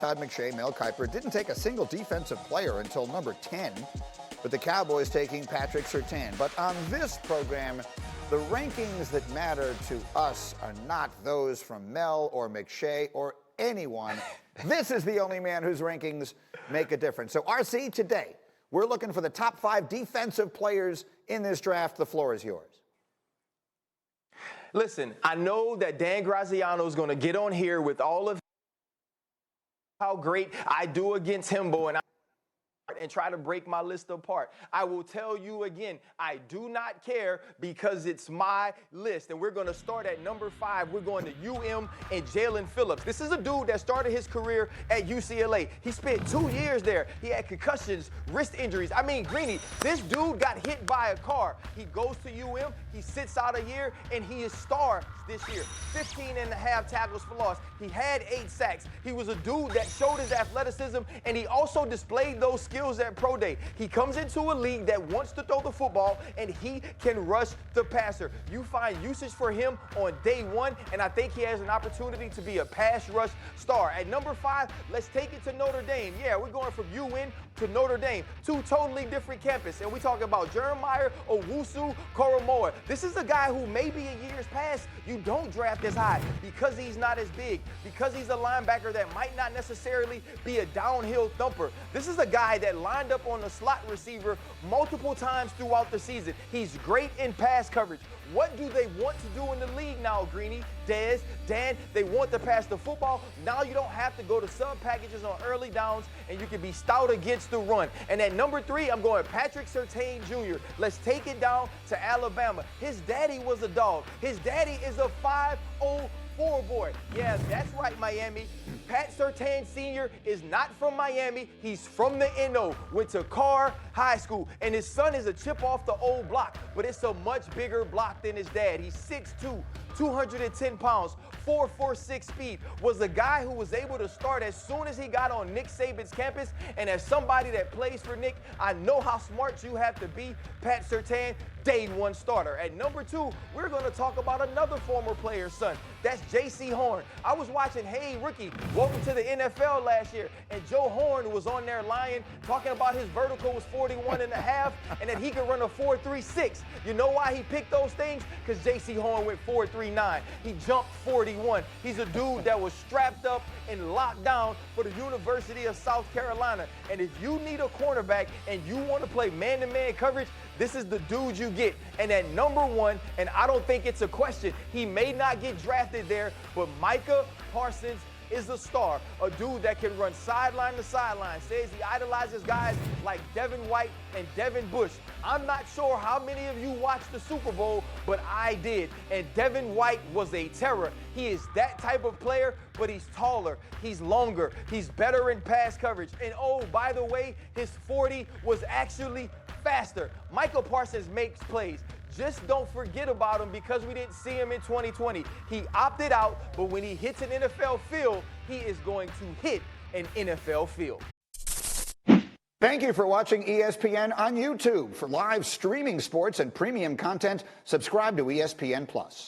Todd McShay, Mel Kiper didn't take a single defensive player until number 10, with the Cowboys taking Patrick Surtain. But on this program, the rankings that matter to us are not those from Mel or McShay or anyone. This is the only man whose rankings make a difference. So, RC, today, we're looking for the top 5 defensive players in this draft. The floor is yours. Listen, I know that Dan Graziano is going to get on here with all of how great I do against Himbo and try to break my list apart. I will tell you again, I do not care because it's my list. And we're going to start at number 5. We're going to UM and Jaelan Phillips. This is a dude that started his career at UCLA. He spent 2 years there. He had concussions, wrist injuries. I mean, Greeny, this dude got hit by a car. He goes to UM, he sits out a year, and he is stars this year. 15.5 tackles for loss. He had 8 sacks. He was a dude that showed his athleticism, and he also displayed those skills at Pro Day. He comes into a league that wants to throw the football, and he can rush the passer. You find usage for him on day 1, and I think he has an opportunity to be a pass rush star. At number 5, let's take it to Notre Dame. Yeah, we're going from UN to Notre Dame, 2 totally different campuses, and we're talking about Jeremiah Owusu-Koramoah. This is a guy who maybe in years past you don't draft as high because he's not as big, because he's a linebacker that might not necessarily be a downhill thumper. This is a guy that lined up on the slot receiver multiple times throughout the season. He's great in pass coverage. What do they want to do in the league now, Greeny, Dez, Dan? They want to pass the football. Now you don't have to go to sub packages on early downs, and you can be stout against the run. And at number 3, I'm going Patrick Surtain Jr. Let's take it down to Alabama. His daddy was a dog. His daddy is a 504 boy. Yeah, that's right, Miami. Pat Surtain Sr. is not from Miami. He's from the NO. Went to Carr High School, and his son is a chip off the old block, but it's a much bigger block than his dad. He's 6'2", 210 pounds, 4.46 speed, was a guy who was able to start as soon as he got on Nick Saban's campus. And as somebody that plays for Nick, I know how smart you have to be. Pat Surtain, day 1 starter. At number 2, we're going to talk about another former player's son. That's Jaycee Horn. I was watching Hey Rookie, welcome to the NFL last year, and Joe Horn was on there lying, talking about his vertical was 41.5 and that he could run a 4.36. You know why he picked those things? Because Jaycee Horn went 4.39. He jumped 41. He's a dude that was strapped up and locked down for the University of South Carolina. And if you need a cornerback and you want to play man-to-man coverage, this is the dude you get. And at number 1, and I don't think it's a question, he may not get drafted there, but Micah Parsons is a star, a dude that can run sideline to sideline, says he idolizes guys like Devin White and Devin Bush. I'm not sure how many of you watched the Super Bowl, but I did, and Devin White was a terror. He is that type of player, but he's taller, he's longer, he's better in pass coverage, and oh, by the way, his 40 was actually faster. Micah Parsons makes plays. Just don't forget about him because we didn't see him in 2020. He opted out, but when he hits an NFL field, he is going to hit an NFL field. Thank you for watching ESPN on YouTube. For live streaming sports and premium content, subscribe to ESPN+.